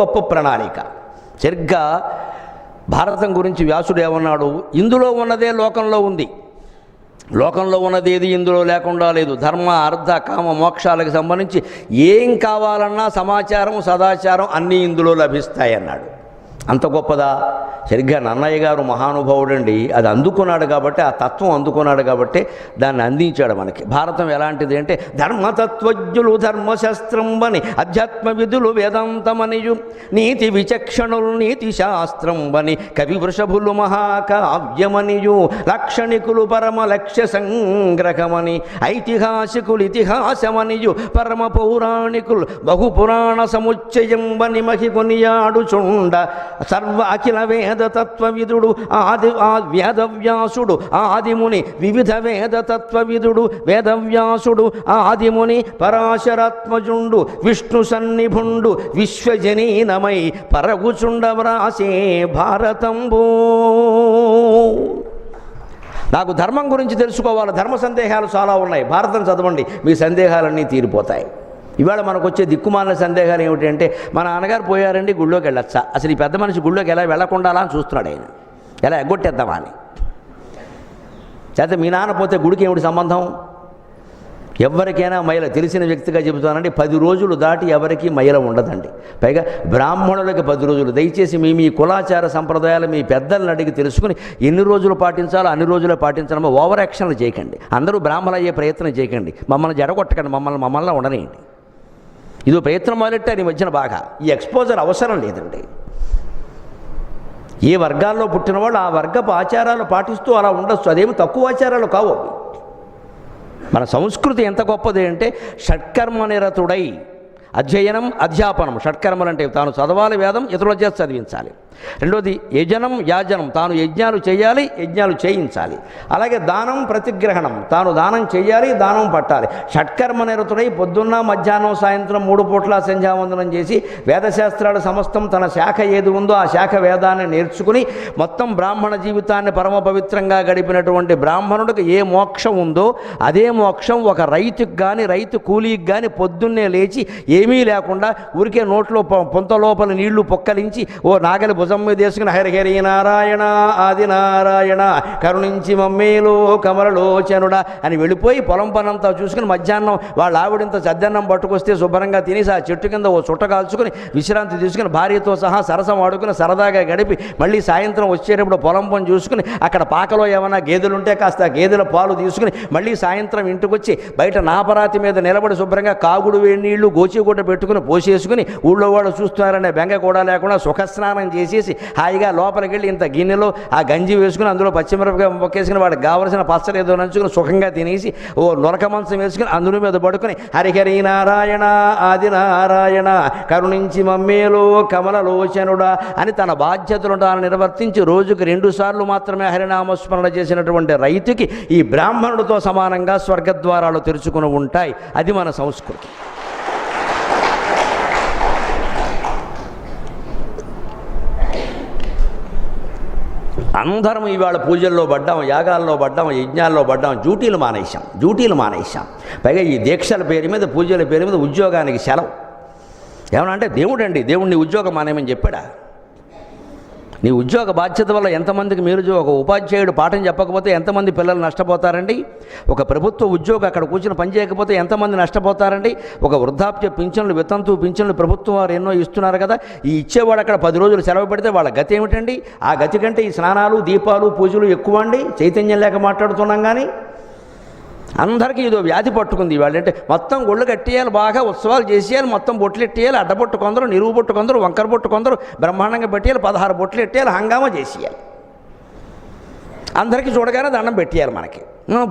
గొప్ప ప్రణాళిక. సరిగ్గా భారతం గురించి వ్యాసుడు ఏమన్నాడు, ఇందులో ఉన్నదే లోకంలో ఉంది, లోకంలో ఉన్నది ఏది ఇందులో లేకుండా లేదు. ధర్మ అర్థ కామ మోక్షాలకు సంబంధించి ఏం కావాలన్నా సమాచారం సదాచారం అన్నీ ఇందులో లభిస్తాయి అన్నాడు. అంత గొప్పదా? సరిగ్గా నన్నయ్య గారు మహానుభావుడండి, అది అందుకున్నాడు కాబట్టి, ఆ తత్వం అందుకున్నాడు కాబట్టి దాన్ని అందించాడు మనకి. భారతం ఎలాంటిది అంటే ధర్మతత్వజ్ఞులు ధర్మశాస్త్రంబని, అధ్యాత్మ విధులు వేదాంతమనియు, నీతి విచక్షణులు నీతి శాస్త్రంబని, కవి వృషభులు మహాకావ్యమనియు, లాక్షణికులు పరమ లక్ష్య సంగ్రహమని, ఐతిహాసికులు ఇతిహాసమనియు, పరమ పౌరాణికులు బహుపురాణ సముచ్చయంబని మహి కొనియాడుచుండ, సర్వ అఖిల వేద తత్వవిదుడు వేదవ్యాసుడు ఆదిముని, వివిధ వేద తత్వవిదుడు వేదవ్యాసుడు ఆదిముని, పరాశరాత్మజుండు విష్ణు సన్నిభుండు, విశ్వజనీనమై పరగుచుండ వ్రాసే భారతంబో. నాకు ధర్మం గురించి తెలుసుకోవాలి, ధర్మ సందేహాలు చాలా ఉన్నాయి, భారతం చదవండి, మీ సందేహాలన్నీ తీరిపోతాయి. ఇవాళ మనకు వచ్చే దిక్కుమాలిన సందేహాలు ఏమిటంటే, మా నాన్నగారు పోయారండి, గుళ్ళోకి వెళ్ళొచ్చా, అసలు ఈ పెద్ద మనిషి గుళ్ళోకి ఎలా వెళ్ళకుండా అని చూస్తున్నాడు ఆయన, ఎలా ఎగ్గొట్టేద్దామా అని. లేకపోతే మీ నాన్న పోతే గుడికి ఏమిటి సంబంధం? ఎవరికైనా మైల, తెలిసిన వ్యక్తిగా చెబుతానండి, 10 రోజులు దాటి ఎవరికి మైల ఉండదండి. పైగా బ్రాహ్మణులకి 10 రోజులు. దయచేసి మీ కులాచార సంప్రదాయాలు మీ పెద్దలను అడిగి తెలుసుకుని ఎన్ని రోజులు పాటించాలో అన్ని రోజులే పాటించడం. ఓవర్ యాక్షన్లు చేయకండి, అందరూ బ్రాహ్మణులు అయ్యే ప్రయత్నం చేయకండి, మమ్మల్ని జడగొట్టకండి, మమ్మల్ని ఉండనేయండి. ఇదో ప్రయత్నం మొదలెట్టారు ఈ మధ్యన బాగా. ఈ ఎక్స్పోజర్ అవసరం లేదండి. ఏ వర్గాల్లో పుట్టిన వాళ్ళు ఆ వర్గపు ఆచారాలు పాటిస్తూ అలా ఉండొచ్చు, అదేమి తక్కువ ఆచారాలు కావు. మన సంస్కృతి ఎంత గొప్పది అంటే, షట్కర్మ నిరతుడై అధ్యయనం అధ్యాపనం. షట్కర్మలు అంటే తాను చదవాలి వేదం, ఇతరుల చేత చదివించాలి. రెండోది యజనం యాజనం, తాను యజ్ఞాలు చేయాలి, యజ్ఞాలు చేయించాలి. అలాగే దానం ప్రతిగ్రహణం, తాను దానం చేయాలి, దానం పట్టాలి. షట్కర్మ నిరతుడై పొద్దున్న మధ్యాహ్నం సాయంత్రం 3 పూట్ల సంధ్యావందనం చేసి వేదశాస్త్రాలు సమస్తం తన శాఖ ఏది ఉందో ఆ శాఖ వేదాన్ని నేర్చుకుని మొత్తం బ్రాహ్మణ జీవితాన్ని పరమ పవిత్రంగా గడిపినటువంటి బ్రాహ్మణుడికి ఏ మోక్షం ఉందో అదే మోక్షం ఒక రైతుకి కానీ రైతు కూలీకి కానీ పొద్దున్నే లేచి ఏమీ లేకుండా ఊరికే నోట్లో పొంత లోపల నీళ్లు పొక్కలించి ఓ నాగలి భుజం మీద వేసుకుని హరిహరి నారాయణ ఆది నారాయణ కరుణించి మమ్మేలో కమలలోచనుడా అని వెళ్ళిపోయి పొలం పనంతా చూసుకుని మధ్యాహ్నం వాళ్ళ ఆవిడంత చద్దన్నం పట్టుకొస్తే శుభ్రంగా తినేసి ఆ చెట్టు కింద ఓ చుట్ట కాల్చుకుని విశ్రాంతి తీసుకుని భార్యతో సహా సరసం ఆడుకుని సరదాగా గడిపి మళ్ళీ సాయంత్రం వచ్చేటప్పుడు పొలం పని చూసుకుని అక్కడ పాకలో ఏమైనా గేదెలుంటే కాస్త గేదెల పాలు తీసుకుని మళ్ళీ సాయంత్రం ఇంటికి వచ్చి బయట నాపరాతి మీద నిలబడి శుభ్రంగా కాగుడు వేడి నీళ్లు గోచిగుడ్డ పెట్టుకుని పోసేసుకుని ఊళ్ళో వాళ్ళు చూస్తున్నారనే బెంగ కూడా లేకుండా సుఖస్నానం చేసేసి హాయిగా లోపలికి వెళ్ళి ఇంత గిన్నెలో ఆ గంజి వేసుకుని అందులో పచ్చిమిరపకాయ మొక్కేసుకుని వాడికి కావలసిన పచ్చడి ఏదో నంచుకుని సుఖంగా తినేసి ఓ నొరక మంచం వేసుకుని అందులో మీద పడుకుని హరిహరి నారాయణ ఆది నారాయణ కరుణించి మమ్మేలో కమలలోచనుడా అని తన బాధ్యతలను తాను నిర్వర్తించి రోజుకు 2 సార్లు మాత్రమే హరినామస్మరణ చేసినటువంటి రైతుకి ఈ బ్రాహ్మణుడితో సమానంగా స్వర్గద్వారాలు తెరుచుకుని ఉంటాయి. అది మన సంస్కృతి. అందరం ఇవాళ పూజల్లో పడ్డాం, యాగాల్లో పడ్డాం, యజ్ఞాల్లో పడ్డాం, డ్యూటీలు మానేశాం. పైగా ఈ దీక్షల పేరు మీద పూజల పేరు మీద ఉద్యోగానికి సెలవు. ఏమన్నా అంటే దేవుడిని ఉద్యోగం మానేమని చెప్పాడా? నీ ఉద్యోగ బాధ్యత వల్ల ఎంతమందికి మీరు ఒక ఉపాధ్యాయుడు పాఠం చెప్పకపోతే ఎంతమంది పిల్లలు నష్టపోతారండి? ఒక ప్రభుత్వ ఉద్యోగం అక్కడ కూర్చుని పని చేయకపోతే ఎంతమంది నష్టపోతారండి? ఒక వృద్ధాప్య పింఛన్లు వితంతు పింఛన్లు ప్రభుత్వం వారు ఎన్నో ఇస్తున్నారు కదా, ఈ ఇచ్చేవాడు అక్కడ 10 రోజులు సెలవు పెడితే వాళ్ళ గతి ఏమిటండి? ఆ గతి కంటే ఈ స్నానాలు దీపాలు పూజలు ఎక్కువ అండి. చైతన్యం లేక మాట్లాడుతున్నాం కానీ అందరికీ ఇదో వ్యాధి పట్టుకుంది. వాళ్ళంటే మొత్తం గుళ్ళు కట్టేయాలి, బాగా ఉత్సవాలు చేసేయాలి, మొత్తం బొట్లు ఎట్టేయాలి, అడ్డబొట్టు కొందరు, నిలువు బొట్టు కొందరు, వంకర బొట్టు కొందరు, బ్రహ్మాండంగా పెట్టేయాలి, 16 బొట్లు ఎట్టేయాలి, హంగామా చేసేయాలి, అందరికీ చూడగానే దండం పెట్టేయాలి. మనకి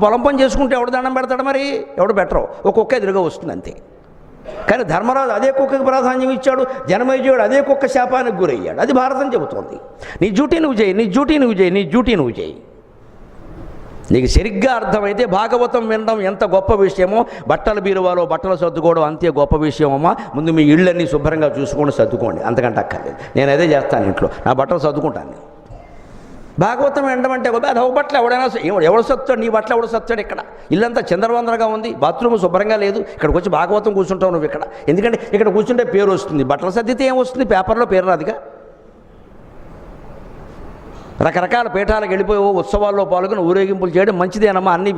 పొలం పని చేసుకుంటే ఎవడు దండం పెడతాడు? మరి ఎవడు పెట్టరు, ఒక కుక్క ఎదురుగా వస్తుంది అంతే. కానీ ధర్మరాజు అదే కుక్కకి ప్రాధాన్యం ఇచ్చాడు, జనమేజయుడు అదే కుక్క శాపానికి గురయ్యాడు. అది భారతం చెబుతోంది. నీ డ్యూటీ నువ్వు చేయి. నీకు సరిగ్గా అర్థమైతే భాగవతం వినడం ఎంత గొప్ప విషయమో, బట్టల బీరువాలో బట్టలు సర్దుకోవడం అంతే గొప్ప విషయమమ్మా. ముందు మీ ఇళ్ళన్నీ శుభ్రంగా చూసుకోండి, సర్దుకోండి, అంతకంటే అక్కర్లేదు. నేను అదే చేస్తాను, ఇంట్లో నా బట్టలు సర్దుకుంటాను. భాగవతం వినడం అది ఒక బట్టలు ఎవడైనా ఎవడు సత్తాడు, నీ బట్టలు ఎవడు సత్తాడు? ఇక్కడ ఇల్లంతా చంద్రవందరగా ఉంది, బాత్రూమ్ శుభ్రంగా లేదు, ఇక్కడికి వచ్చి భాగవతం కూర్చుంటావు నువ్వు ఇక్కడ. ఎందుకంటే ఇక్కడ కూర్చుంటే పేరు వస్తుంది, బట్టలు సర్దితే ఏం వస్తుంది, పేపర్లో పేరు రాదుగా. రకరకాల పీఠాలకు వెళ్ళిపోయి ఉత్సవాల్లో పాల్గొని ఊరేగింపులు చేయడం మంచిదేనమ్మా, అన్ని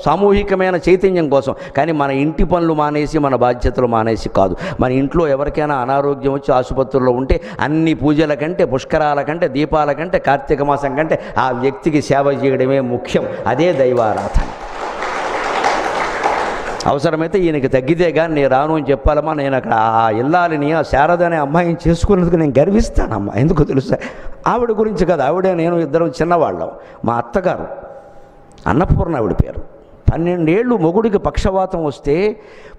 సామూహికమైన చైతన్యం కోసం. కానీ మన ఇంటి పనులు మానేసి, మన బాధ్యతలు మానేసి కాదు. మన ఇంట్లో ఎవరికైనా అనారోగ్యం వచ్చి ఆసుపత్రుల్లో ఉంటే అన్ని పూజల కంటే, పుష్కరాల కంటే, దీపాల కంటే, కార్తీక మాసం కంటే ఆ వ్యక్తికి సేవ చేయడమే ముఖ్యం. అదే దైవారాధన. అవసరమైతే ఈయనకి తగ్గితే కానీ నేను రాను అని చెప్పాలమ్మా. నేను అక్కడ ఆ ఇల్లాలిని, ఆ శారద అనే అమ్మాయిని చేసుకున్నందుకు నేను గర్విస్తానమ్మా. ఎందుకు తెలుసా? ఆవిడ గురించి కదా, ఆవిడే నేను ఇద్దరం చిన్నవాళ్ళం. మా అత్తగారు అన్నపూర్ణ ఆవిడ పేరు. 12 ఏళ్ళు మొగుడికి పక్షవాతం వస్తే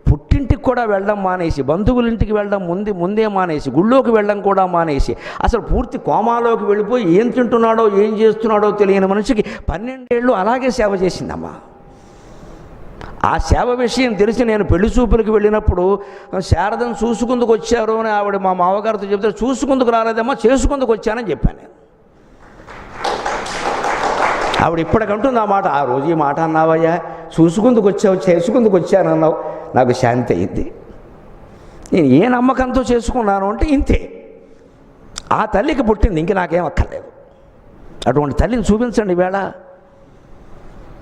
పుట్టింటికి కూడా వెళ్ళడం మానేసి, బంధువులింటికి వెళ్ళడం ముందే మానేసి, గుళ్ళోకి వెళ్ళడం కూడా మానేసి, అసలు పూర్తి కోమాలోకి వెళ్ళిపోయి ఏం తింటున్నాడో ఏం చేస్తున్నాడో తెలియని మనిషికి 12 ఏళ్ళు అలాగే సేవ చేసిందమ్మా. ఆ సేవ విషయం తెలిసి నేను పెళ్లి చూపులకు వెళ్ళినప్పుడు శారదను చూసుకుందుకు వచ్చారు అని ఆవిడ మా మామగారితో చెప్తే, చూసుకుందుకు రాలేదమ్మా, చేసుకుందుకు వచ్చానని చెప్పాను నేను. ఆవిడ ఇప్పటికంటుంది ఆ మాట. ఆ రోజు ఈ మాట అన్నావయ్యా, చూసుకుందుకు వచ్చావు, చేసుకుందుకు వచ్చాను అన్నావు, నాకు శాంతి అయింది. నేను ఏ నమ్మకంతో చేసుకున్నాను అంటే ఇంతే. ఆ తల్లికి పుట్టింది, ఇంక నాకేం అక్కర్లేదు. అటువంటి తల్లిని చూపించండి వేళ.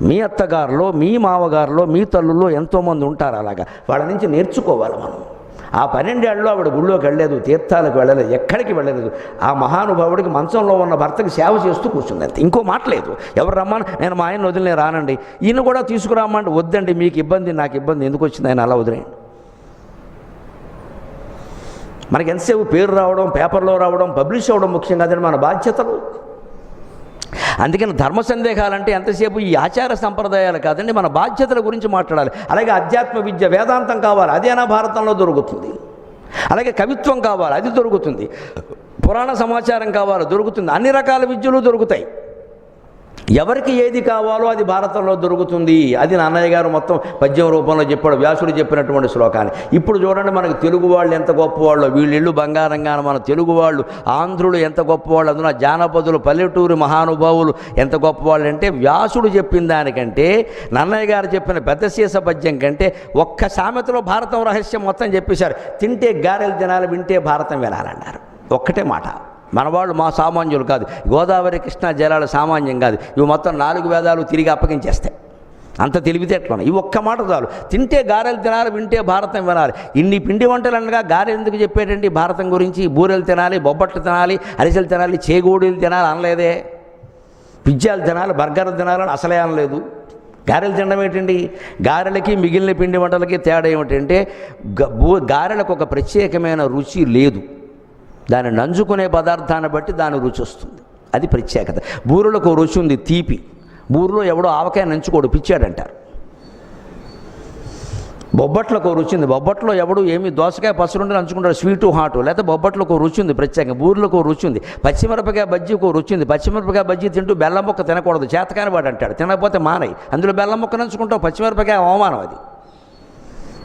మీ అత్తగారులో, మీ మామగారులో, మీ తల్లుల్లో ఎంతోమంది ఉంటారు అలాగా. వాళ్ళ నుంచి నేర్చుకోవాలి మనం. ఆ 12 ఏళ్ళలో ఆవిడ గుళ్ళోకి వెళ్ళలేదు, తీర్థాలకు వెళ్ళలేదు, ఎక్కడికి వెళ్ళలేదు. ఆ మహానుభావుడికి మంచంలో ఉన్న భర్తకి సేవ చేస్తూ కూర్చుంది అంతే, ఇంకో మాట లేదు. ఎవరు రమ్మని, నేను మా ఆయన వదిలి నేను రానండి, ఈయన కూడా తీసుకురామంటే వద్దండి, మీకు ఇబ్బంది నాకు ఇబ్బంది, ఎందుకు వచ్చింది ఆయన అలా వదిలేయండి. మనకి ఎంతసేపు పేరు రావడం, పేపర్లో రావడం, పబ్లిష్ అవ్వడం ముఖ్యం కాదండి, మన బాధ్యతలు. అందుకని ధర్మ సందేహాలంటే ఎంతసేపు ఈ ఆచార సంప్రదాయాలు కాదండి, మన బాధ్యతల గురించి మాట్లాడాలి. అలాగే అధ్యాత్మ విద్య, వేదాంతం కావాలి, అదేనా భారతంలో దొరుకుతుంది. అలాగే కవిత్వం కావాలి, అది దొరుకుతుంది. పురాణ సమాచారం కావాలి, దొరుకుతుంది. అన్ని రకాల విద్యలు దొరుకుతాయి. ఎవరికి ఏది కావాలో అది భారతంలో దొరుకుతుంది. అది నాన్నయ్య గారు మొత్తం పద్యం రూపంలో చెప్పాడు, వ్యాసుడు చెప్పినటువంటి శ్లోకాన్ని. ఇప్పుడు చూడండి, మనకు తెలుగు వాళ్ళు ఎంత గొప్పవాళ్ళు, వీళ్ళిళ్ళు బంగారంగా మన తెలుగు వాళ్ళు, ఆంధ్రులు ఎంత గొప్పవాళ్ళు, అందులో జానపదులు, పల్లెటూరు మహానుభావులు ఎంత గొప్పవాళ్ళు అంటే, వ్యాసుడు చెప్పిన దానికంటే, నన్నయ్య గారు చెప్పిన పెద్ద సీస పద్యం కంటే ఒక్క సామెతలో భారతం రహస్యం మొత్తం చెప్పేశారు. తింటే గారెలు తినాలి, వింటే భారతం వినాలన్నారు. ఒక్కటే మాట. మనవాళ్ళు మా సామాన్యులు కాదు, గోదావరి కృష్ణా జలాలు సామాన్యం కాదు. ఇవి మొత్తం 4 వేదాలు తిరిగి అప్పగించేస్తాయి. అంత తెలివితేటలు. ఈ ఒక్క మాట చాలు. తింటే గారెలు తినాలి, వింటే భారతం వినాలి. ఇన్ని పిండి వంటలు అనగా గారెలు ఎందుకు చెప్పేటండి భారతం గురించి? బూరెలు తినాలి, బొబ్బట్లు తినాలి, అరిసెలు తినాలి, చేగోడీలు తినాలి అనలేదే. పిజ్జాలు తినాలి, బర్గర్లు తినాలని అసలే అనలేదు. గారెలు తినడం ఏంటండి? గారెలకి మిగిలిన పిండి వంటలకి తేడా ఏమిటంటే, గారెలకు ఒక ప్రత్యేకమైన రుచి లేదు. దాన్ని నంజుకునే పదార్థాన్ని బట్టి దాని రుచి వస్తుంది, అది ప్రత్యేకత. బూరెలకు రుచి ఉంది, తీపి. బూరెలో ఎవడో ఆవకాయ నంచుకోడు, పిచ్చాడంటారు. బొబ్బట్లకు రుచి ఉంది, బొబ్బట్లో ఎవడు ఏమి దోసకాయ పసరుండి నంచుకుంటాడు, స్వీటు హాటు. లేకపోతే బొబ్బట్లకు రుచి ఉంది ప్రత్యేకంగా, బూరెలకు రుచి ఉంది. పచ్చిమిరపకాయ బజ్జీకు రుచి ఉంది. పచ్చిమిరపకాయ బజ్జీ తింటూ బెల్లం ముక్క తినకూడదు, చేతకాని వాడు అంటాడు. తినకపోతే మానయి, అందులో బెల్లం ముక్క నంచుకుంటావు, పచ్చిమిరపకాయ అవమానం అది.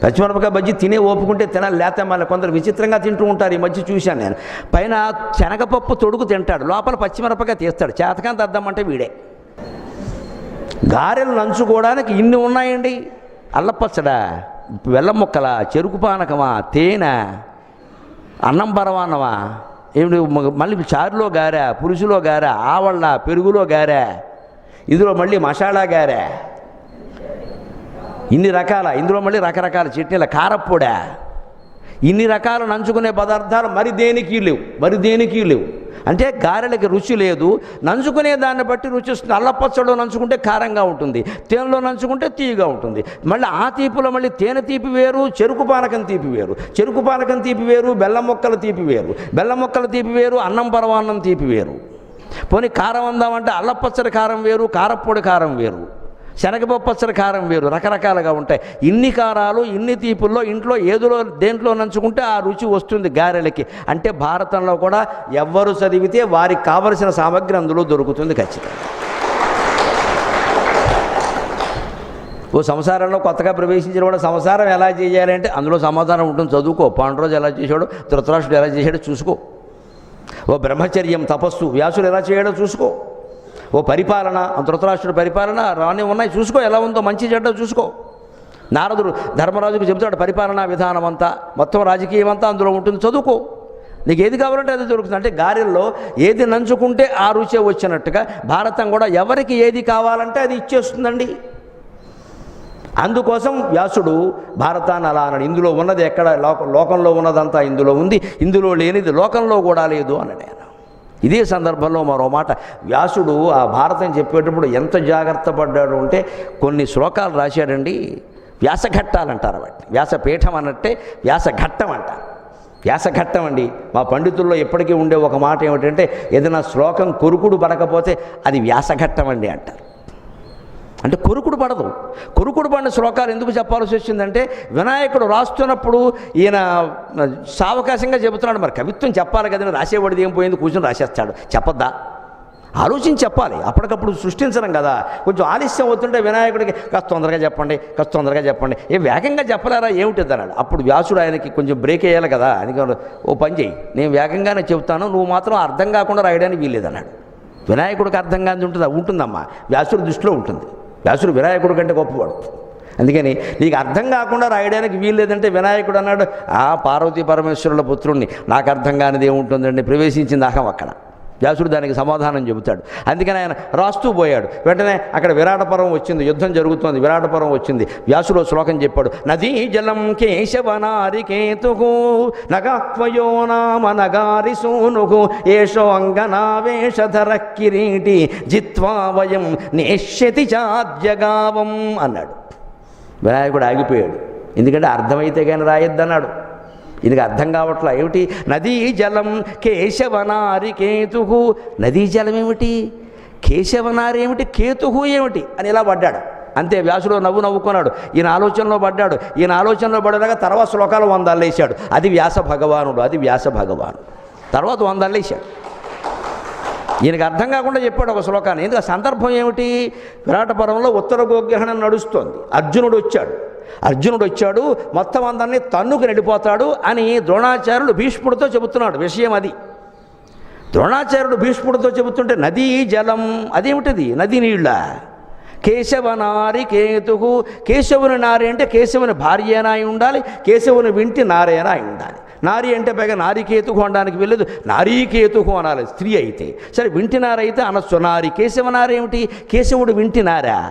పచ్చిమిరపకాయ బజ్జీ తినే ఓపుకుంటే తినాలి, లేకపోతే మళ్ళీ కొందరు విచిత్రంగా తింటూ ఉంటారు. ఈ మధ్య చూశాను నేను. పైన శనగపప్పు తొడుగు తింటాడు, లోపల పచ్చిమిరపకాయ తీస్తాడు, చేతకాని తద్దామంటే వీడే. గారెలు నంచుకోవడానికి ఇన్ని ఉన్నాయండి. అల్లపచ్చడా, బెల్లం ముక్కల, చెరుకు పానకమా, తేనె, అన్నం పరమాన్నమా, ఏమిటి మళ్ళీ చారులో గారె, పులుసులో గారె, ఆవళ్ళ, పెరుగులో గారె, ఇందులో మళ్ళీ మసాలా గారె, ఇన్ని రకాల, ఇందులో మళ్ళీ రకరకాల చట్నీల, కారప్పొడా, ఇన్ని రకాలు నంచుకునే పదార్థాలు మరి దేనికి లేవు. అంటే గారెలకి రుచి లేదు, నంచుకునే దాన్ని బట్టి రుచి వస్తుంది. అల్లపచ్చడిలో నంచుకుంటే కారంగా ఉంటుంది, తేనెలో నంచుకుంటే తీయగా ఉంటుంది. మళ్ళీ ఆ తీపిలో మళ్ళీ తేనె తీపి వేరు, చెరుకు పానకం తీపి వేరు, చెరుకు పానకం తీపి వేరు, బెల్లం మొక్కల తీపి వేరు, బెల్లం మొక్కల తీపి వేరు, అన్నం పరమాన్నం తీపి వేరు. పోనీ కారం అందామంటే అల్లపచ్చడి కారం వేరు, కారప్పొడి కారం వేరు, శనగపప్పు పచ్చడి కారం వేరు, రకరకాలుగా ఉంటాయి. ఇన్ని కారాలు, ఇన్ని తీపుల్లో ఇంట్లో ఏదో దేంట్లో నంచుకుంటే ఆ రుచి వస్తుంది గారెలకి. అంటే భారతంలో కూడా ఎవ్వరు చదివితే వారికి కావలసిన సామగ్రి అందులో దొరుకుతుంది ఖచ్చితంగా. ఓ సంసారంలో కొత్తగా ప్రవేశించిన వాడు సంసారం ఎలా చేయాలంటే అందులో సమాధానం ఉంటుంది, చదువుకో. పాండురోజు ఎలా చేశాడో, ధృతరాష్ట్రుడు ఎలా చేశాడో చూసుకో. ఓ బ్రహ్మచర్యం, తపస్సు, వ్యాసుడు ఎలా చేయాడో చూసుకో. ఓ పరిపాలన, ధృతరాష్ట్రుడి పరిపాలన రాని ఉన్నాయి, చూసుకో ఎలా ఉందో, మంచి చెడ్డ చూసుకో. నారదుడు ధర్మరాజుకు చెబుతాడు పరిపాలనా విధానం అంతా, మొత్తం రాజకీయం అంతా అందులో ఉంటుంది, చదువుకో, నీకు ఏది కావాలంటే అది దొరుకుతుంది. అంటే గారెల్లో ఏది నంచుకుంటే ఆ రుచే వచ్చినట్టుగా భారతం కూడా ఎవరికి ఏది కావాలంటే అది ఇచ్చేస్తుందండి. అందుకోసం వ్యాసుడు భారతాన్ని అలా అన్నాడు, ఇందులో ఉన్నది ఎక్కడ లోకంలో ఉన్నదంతా ఇందులో ఉంది, ఇందులో లేనిది లోకంలో కూడా లేదు అన్నాడు ఆయన. ఇదే సందర్భంలో మరో మాట, వ్యాసుడు ఆ భారతం చెప్పేటప్పుడు ఎంత జాగ్రత్త పడ్డాడు అంటే కొన్ని శ్లోకాలు రాశాడండి. వ్యాసఘట్టాలంటారు వాటిని, వ్యాసపీఠం అన్నట్టే వ్యాసఘట్టం అంటారు. వ్యాసఘట్టం అండి. మా పండితుల్లో ఎప్పటికీ ఉండే ఒక మాట ఏమిటంటే ఏదైనా శ్లోకం కొరుకుడు పడకపోతే అది వ్యాసఘట్టం అండి అంటారు. అంటే కొరుకుడు పడదు. కొరుకుడు పడిన శ్లోకాలు ఎందుకు చెప్పాల్సి వచ్చిందంటే వినాయకుడు రాస్తున్నప్పుడు ఈయన సావకాశంగా చెబుతున్నాడు, మరి కవిత్వం చెప్పాలి కదండి, రాసేవాడిది ఏం పోయింది, కూర్చొని రాసేస్తాడు, చెప్పద్దా, ఆలోచించి చెప్పాలి, అప్పటికప్పుడు సృష్టించడం కదా. కొంచెం ఆలస్యం అవుతుంటే వినాయకుడికి కాస్త తొందరగా చెప్పండి, కాస్త తొందరగా చెప్పండి, వేగంగా చెప్పలేరా ఏమిటిది అన్నాడు. అప్పుడు వ్యాసుడు ఆయనకి కొంచెం బ్రేక్ వేయాలి కదా, అందుకని ఓ పని చేయి, నేను వేగంగానే చెబుతాను, నువ్వు మాత్రం అర్థం కాకుండా రాయడానికి వీల్లేదన్నాడు. వినాయకుడికి అర్థం కాని ఉంటుందమ్మా, వ్యాసుడి దృష్టిలో ఉంటుంది. వ్యాసుడు వినాయకుడి కంటే గొప్పవాడు. అందుకని నీకు అర్థం కాకుండా రాయడానికి వీల్లేదంటే వినాయకుడు అన్నాడు, ఆ పార్వతీ పరమేశ్వరుల పుత్రుణ్ణి, నాకు అర్థం కానిది ఏముంటుందండి, ప్రవేశించింది అహం అక్కడ. వ్యాసుడు దానికి సమాధానం చెబుతాడు. అందుకని ఆయన రాస్తూ పోయాడు. వెంటనే అక్కడ విరాటపురం వచ్చింది, యుద్ధం జరుగుతోంది, విరాటపురం వచ్చింది. వ్యాసుడు శ్లోకం చెప్పాడు, నదీ జలం కేశవనారికేతుః నగాక్వయో నామ నగారి సూనుః ఏషో అంగనావేషధర కిరీటి జిత్వా వయం నేష్యతి చాద్యగావం అన్నాడు. వినాయకుడు ఆగిపోయాడు, ఎందుకంటే అర్థమైతే కానీ రాయొద్దన్నాడు. ఇది అర్థం కావట్లా, ఏమిటి నదీ జలం కేశవనారి కేతుహు, నదీ జలం ఏమిటి, కేశవనారి ఏమిటి, కేతుహు ఏమిటి అని ఇలా పడ్డాడు. అంతే, వ్యాసుడు నవ్వుకున్నాడు. ఈయన ఆలోచనలో పడ్డాడు. ఈయన ఆలోచనలో పడ్డాక తర్వాత శ్లోకాలు 100 అల్లేశాడు. అది వ్యాస భగవానుడు, అది వ్యాస భగవానుడు. తర్వాత 100 అల్లేశాడు. ఈయనకు అర్థం కాకుండా చెప్పాడు ఒక శ్లోకాన్ని. ఎందుకు సందర్భం ఏమిటి, విరాటపురంలో ఉత్తర గోగ్రహణం నడుస్తోంది, అర్జునుడు వచ్చాడు, మొత్తం అందరినీ తన్నుకు నడిపోతాడు అని ద్రోణాచార్యుడు భీష్ముడితో చెబుతున్నాడు. విషయం అది. ద్రోణాచార్యుడు భీష్ముడితో చెబుతుంటే నదీ జలం అదేమిటిది, నది నీళ్ళ, కేశవనారి కేతుః, కేశవుని నారి అంటే కేశవుని భార్యనా అయి ఉండాలి, కేశవుని వింటి నారేనా అయి ఉండాలి. నారి అంటే పైగా నారికేతుః అనడానికి వెళ్ళదు, నారీకేతుః అనాలి స్త్రీ అయితే. సరే, వింటి నారైతే అనొచ్చు. నారి కేశవనారి ఏమిటి, కేశవుడు వింటి నారా,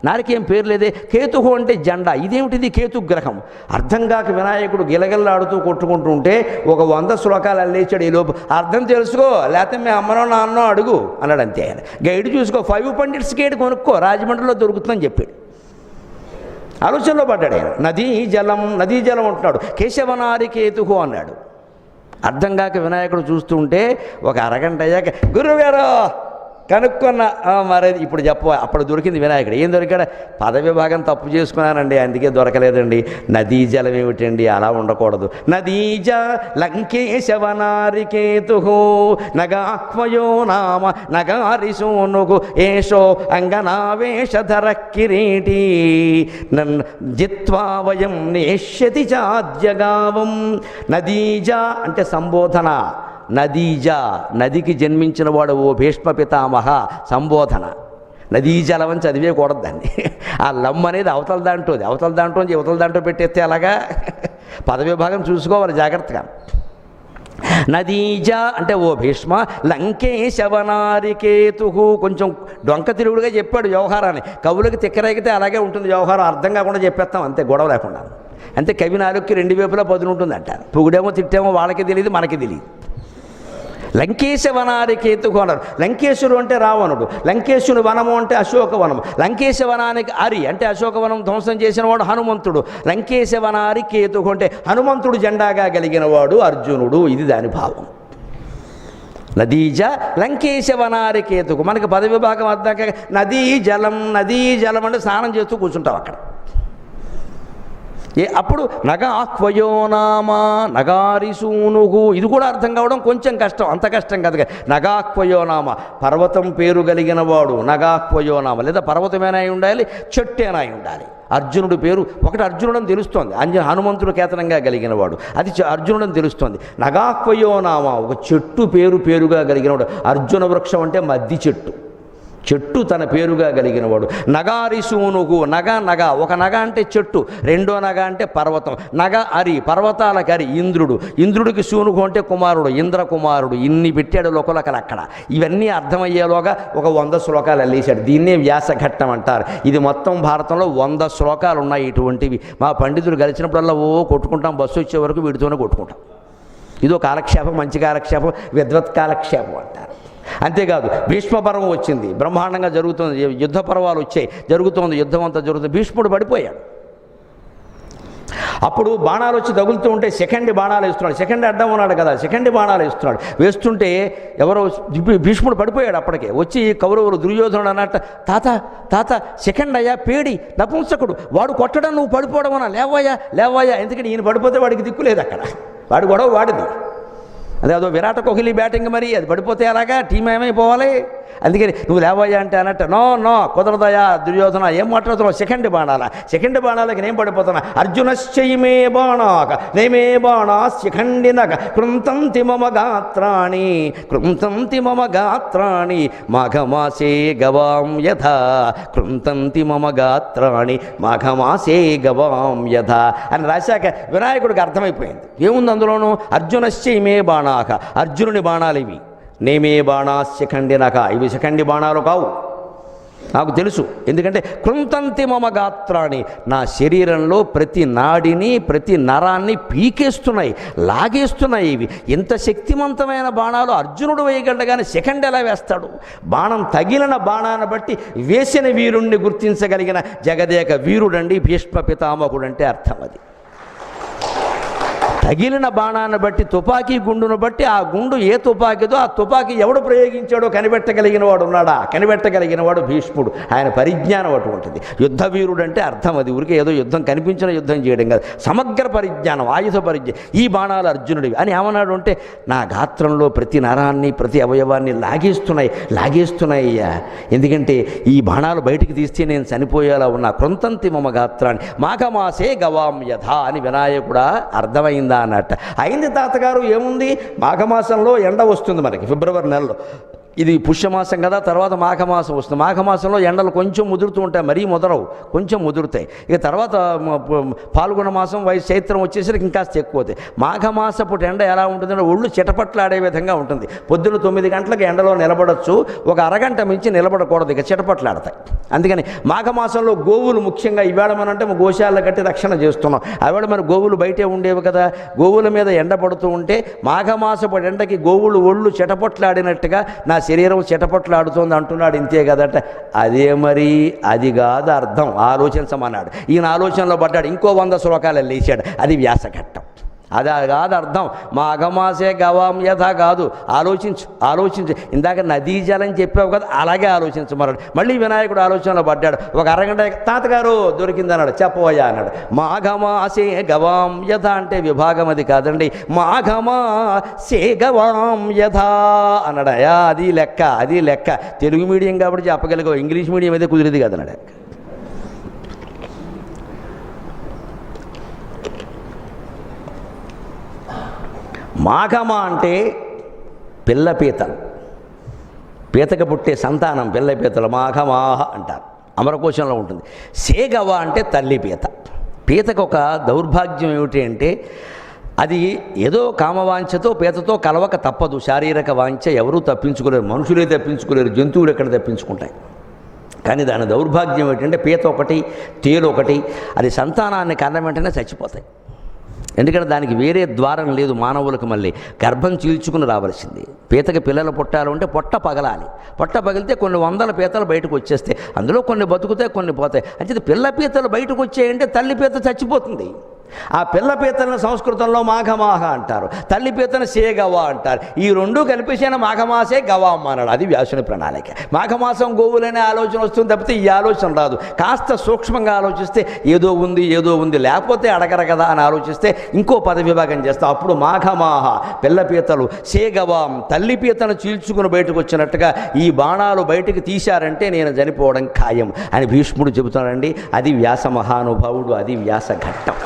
నారికి ఏం పేరు లేదే. కేతుహు అంటే జెండా, ఇదేమిటిది కేతుగ్రహం. అర్థం కాక వినాయకుడు గిలగిల్లాడుతూ కొట్టుకుంటుంటే ఒక 100 శ్లోకాలు అల్లేచాడు. ఈలోపు అర్థం తెలుసుకో, లేకపోతే మీ అమ్మనో నాన్నో అడుగు అన్నాడు. అంతే. ఆయన గైడ్ చూసుకో, 5 పండిట్స్ గైడ్ కొనుక్కో, రాజమండ్రిలో దొరుకుతుందని చెప్పాడు. ఆలోచనలో పడ్డాడు ఆయన. నదీ జలం అంటున్నాడు, కేశవనారి కేతుహు అన్నాడు. అర్థం కాక వినాయకుడు చూస్తుంటే ఒక అరగంట అయ్యాక, గురువుగారు కనుక్కున్న, మరి ఇప్పుడు అప్పుడు దొరికింది వినాయకుడు. ఏం దొరికాడు, పదవి భాగం తప్పు చేసుకున్నానండి, అందుకే దొరకలేదండి. నదీ జలం ఏమిటండి, అలా ఉండకూడదు. నదీజ లంకేశవనారికేతుః నగాక్వయో నామ నగారి సూనుః ఏషో అంగనావేషధర కిరీటి జిత్వా వయం నేష్యతి చాద్యగావం. నదీజ అంటే సంబోధన, నదీజ నదికి జన్మించిన వాడు ఓ భీష్మ పితామహ సంబోధన. నదీ జలం అని చదివేయకూడదు దాన్ని. ఆ లమ్ అనేది అవతల దాంట్లో పెట్టేస్తే అలాగా పదవి భాగం చూసుకోవాలి జాగ్రత్తగా. నదీజ అంటే ఓ భీష్మ లంకేశవనారికేతుః, కొంచెం డొంక తిరుగుడుగా చెప్పాడు వ్యవహారాన్ని. కవులకి తిక్కరేగితే అలాగే ఉంటుంది వ్యవహారం, అర్థం కాకుండా చెప్పేస్తాం అంతే, గొడవ లేకుండా. అంతే, కవి నాలుగుకి 2 వైపులా పదును ఉంటుంది అంటారు. పొగుడేమో తిట్టేమో వాళ్ళకి తెలియదు, మనకి తెలియదు. లంకేశవనారికేతుః అన్నారు. లంకేశుడు అంటే రావణుడు, లంకేశుని వనము అంటే అశోకవనం, లంకేశవనానికి అరి అంటే అశోకవనం ధ్వంసం చేసిన వాడు హనుమంతుడు. లంకేశవనారికేతుః అంటే హనుమంతుడు జెండాగా కలిగిన వాడు అర్జునుడు. ఇది దాని భావం. నదీజ లంకేశవనారికేతుః. మనకి పదవి భాగం అర్థాక నదీ జలం అంటే స్నానం చేస్తూ కూర్చుంటాం అక్కడ. అప్పుడు నగాక్వయో నామ నగారి సూనుః, ఇది కూడా అర్థం కావడం కొంచెం కష్టం, అంత కష్టం కాదుగా. నగాక్వయో నామ పర్వతం పేరు కలిగిన వాడు, నగాక్వయో నామ లేదా పర్వతమేనా అయి ఉండాలి, చెట్టేనా అయి ఉండాలి. అర్జునుడి పేరు ఒకటి అర్జునుడని తెలుస్తోంది, హనుమంతుడు కేతనంగా కలిగిన వాడు, అది అర్జునుడని తెలుస్తోంది. నగాక్వయో నామ ఒక చెట్టు పేరుగా కలిగిన వాడు. అర్జున వృక్షం అంటే మద్ది చెట్టు, చెట్టు తన పేరుగా కలిగిన వాడు. నగారి సూనుగు, నగ ఒక నగ అంటే చెట్టు, రెండో నగ అంటే పర్వతం. నగ అరి, పర్వతాలకు అరి ఇంద్రుడు. ఇంద్రుడికి సూనుగు అంటే కుమారుడు, ఇంద్రకుమారుడు. ఇన్ని పెట్టాడు లోకలకలు అక్కడ. ఇవన్నీ అర్థమయ్యేలోగా ఒక 100 శ్లోకాలు అల్లేశాడు. దీన్నే వ్యాసఘట్టం అంటారు. ఇది మొత్తం భారతంలో 100 శ్లోకాలు ఉన్నాయి ఇటువంటివి. మా పండితులు కలిసినప్పుడల్లా కొట్టుకుంటాం, బస్సు వచ్చే వరకు వీడితోనే కొట్టుకుంటాం. ఇదో కాలక్షేపం, మంచి కాలక్షేపం, విద్వత్ కాలక్షేపం అంటారు. అంతేకాదు భీష్మ పర్వం వచ్చింది, బ్రహ్మాండంగా జరుగుతుంది. యుద్ధ పర్వాలు వచ్చాయి, జరుగుతోంది, యుద్ధం అంతా జరుగుతుంది. భీష్ముడు పడిపోయాడు. అప్పుడు బాణాలు వచ్చి తగులుతూ ఉంటే సెకండ్ బాణాలు వేస్తున్నాడు. సెకండ్ అడ్డం ఉన్నాడు కదా, సెకండ్ బాణాలు వేస్తున్నాడు. వేస్తుంటే ఎవరో భీష్ముడు పడిపోయాడు. అప్పటికే వచ్చి కౌరవులు దుర్యోధనుడు అన్నట్టు, తాత సెకండ్ అయ్యా, పేడి నపుంసకుడు, వాడు కొట్టడం నువ్వు పడిపోవడం అన్నా, లేవయ్యా. ఎందుకంటే ఈయన పడిపోతే వాడికి దిక్కు లేదు అక్కడ, వాడి గొడవ వాడిది. అదో విరాట్ కోహ్లీ బ్యాటింగ్, మరి అది పడిపోతే అలాగా టీం ఏమైపోవాలి. అందుకని నువ్వు లేవయ్యా అంటే అన్నట్టు, నో కుదరదయా దుర్యోధన, ఏం మాట్లాడుతున్నావు, సెకండ్ బాణాలకి నేను పడిపోతున్నా. అర్జునశ్చయిమే బాణాక నేమే బాణా శిఖండినక కృంతంతి మమ గాత్రాణి మాఘమాసే గవాం యథా కృంతంతి మమ గాత్రాణి మాఘమాసే గవాం యథా అని రాశాక వినాయకుడికి అర్థమైపోయింది. ఏముంది అందులోనూ, అర్జునశ్చయిమే బాణాక, అర్జునుని బాణాలు ఇవి. నేమే బాణాస్య ఖండినక, ఇవి శిఖండి బాణాలు కావు, నాకు తెలుసు. ఎందుకంటే కృంతంతి మమ గాత్రాన్ని, నా శరీరంలో ప్రతి నాడిని ప్రతి నరాన్ని పీకేస్తున్నాయి, లాగేస్తున్నాయి. ఇవి ఇంత శక్తివంతమైన బాణాలు అర్జునుడు వేయగలడు, కానీ సెకండ్ ఎలా వేస్తాడు? బాణం తగిలిన బాణాన్ని బట్టి వేసిన వీరుణ్ణి గుర్తించగలిగిన జగదేక వీరుడండి భీష్మ పితామహుడు అంటే అర్థం. అది తగిలిన బాణాన్ని బట్టి, తుపాకీ గుండును బట్టి, ఆ గుండు ఏ తుపాకీదో ఆ తుపాకీ ఎవడు ప్రయోగించాడో కనిపెట్టగలిగిన వాడు ఉన్నాడా? కనిపెట్టగలిగిన వాడు భీష్ముడు. ఆయన పరిజ్ఞానం అటువంటిది. యుద్ధ వీరుడు అంటే అర్థం అది. ఊరికే ఏదో యుద్ధం కనిపించిన యుద్ధం చేయడం కాదు, సమగ్ర పరిజ్ఞానం, ఆయుధ పరిజ్ఞానం. ఈ బాణాలు అర్జునుడివి అని ఏమన్నాడు అంటే, నా గాత్రంలో ప్రతి నరాన్ని ప్రతి అవయవాన్ని లాగేస్తున్నాయ్యా. ఎందుకంటే ఈ బాణాలు బయటికి తీస్తే నేను చనిపోయేలా ఉన్నా. కృంతంతి మమ గాత్రాన్ని మాఘమాసే గవాం యథా అని వినాయకుడా అర్థమైందా అన్నట్ట. అయింది తాతగారు. ఏముంది, మాఘమాసంలో ఎండ వస్తుంది మనకి, ఫిబ్రవరి నెలలో. ఇది పుష్యమాసం కదా, తర్వాత మాఘమాసం వస్తుంది. మాఘమాసంలో ఎండలు కొంచెం ముదురుతూ ఉంటాయి, మరీ ముదరవు, కొంచెం ముదురుతాయి. ఇక తర్వాత పాల్గొన మాసం, చైత్రం వచ్చేసరికి ఇంకాస్త ఎక్కువ అవుతాయి. మాఘమాసపు ఎండ ఎలా ఉంటుందంటే ఒళ్ళు చిటపట్లాడే విధంగా ఉంటుంది. పొద్దున్న 9 గంటలకు ఎండలో నిలబడచ్చు, ఒక అరగంట మించి నిలబడకూడదు, ఇక చిటపట్లాడతాయి. అందుకని మాఘమాసంలో గోవులు ముఖ్యంగా, ఈవేళ మనం అంటే గోశాల కట్టి రక్షణ చేస్తున్నాం. ఆవేళ మన గోవులు బయటే ఉండేవి కదా, గోవుల మీద ఎండ పడుతూ ఉంటే మాఘమాసపు ఎండకి గోవులు ఒళ్ళు చిటపట్లాడినట్టుగా నా శరీరం చిటపట్లాడుతోంది అంటున్నాడు. ఇంతే కదట. అదే మరి, అది కాదు అర్థం, ఆలోచించమన్నాడు. ఈయన ఆలోచనలో పడ్డాడు, ఇంకో 100 శ్లోకాలు లేచాడు. అది వ్యాసఘట్టం. అది కాదు అర్థం. మాఘమాసే గవాం యథా కాదు. ఆలోచించు. ఇందాక నదీ జలం చెప్పావు కదా, అలాగే ఆలోచించమన్నాడు. మళ్ళీ వినాయకుడు ఆలోచనలో పడ్డాడు. ఒక అరగంట, తాతగారు దొరికిందన్నాడు. చెప్పవయ్యా అన్నాడు. మాఘమాసే గవాం యథా అంటే విభాగం అది కాదండి, మాఘమాసే గవాం యథా అన్నాడయా. అది లెక్క. తెలుగు మీడియం కాబట్టి చెప్పగలిగావు, ఇంగ్లీష్ మీడియం అయితే కుదిరేది కదన్నాడు. మాఘమ అంటే పిల్లపీతలు, పీతక పుట్టే సంతానం పిల్లపీతలు, మాఘమాహ అంటారు. అమరకోశంలో ఉంటుంది. సేగవ అంటే తల్లి పీత. పీతకు ఒక దౌర్భాగ్యం ఏమిటి అంటే, అది ఏదో కామవాంఛతో పీతతో కలవక తప్పదు. శారీరక వాంఛ ఎవరూ తప్పించుకోలేరు, మనుషులే తప్పించుకోలేరు, జంతువులు ఎక్కడ తప్పించుకుంటాయి. కానీ దాని దౌర్భాగ్యం ఏంటంటే, పీత ఒకటి తేలు ఒకటి, అది సంతానాన్ని కన్న వెంటనే చచ్చిపోతాయి. ఎందుకంటే దానికి వేరే ద్వారం లేదు. మానవులకు మళ్ళీ గర్భం చీల్చుకుని రావాల్సింది. పీతకి పిల్లలు పుట్టాలంటే పొట్ట పగలాలి. పొట్ట పగిలితే కొన్ని 100 పీతలు బయటకు వచ్చేస్తాయి. అందులో కొన్ని బతుకుతాయి, కొన్ని పోతాయి. అంటే పిల్ల పీతలు బయటకు వచ్చాయంటే తల్లి పీత చచ్చిపోతుంది. ఆ పిల్ల పీతలను సంస్కృతంలో మాఘమాహ అంటారు, తల్లి పీతను సేగవ అంటారు. ఈ రెండు కలిపేసిన మాఘమాసే గవాం అన్నాడు. అది వ్యాసుని ప్రణాళిక. మాఘమాసం గోవులనే ఆలోచన వస్తుంది తప్పితే ఈ ఆలోచన రాదు. కాస్త సూక్ష్మంగా ఆలోచిస్తే ఏదో ఉంది, లేకపోతే అడగరు కదా అని ఆలోచిస్తే ఇంకో పద విభాగం చేస్తాం. అప్పుడు మాఘమాహ పిల్ల పీతలు, సేగవాం తల్లి పీతను చీల్చుకుని బయటకు వచ్చినట్టుగా ఈ బాణాలు బయటకు తీశారంటే నేను చనిపోవడం ఖాయం అని భీష్ముడు చెబుతాడండి. అది వ్యాస మహానుభావుడు, అది వ్యాసఘట్టం.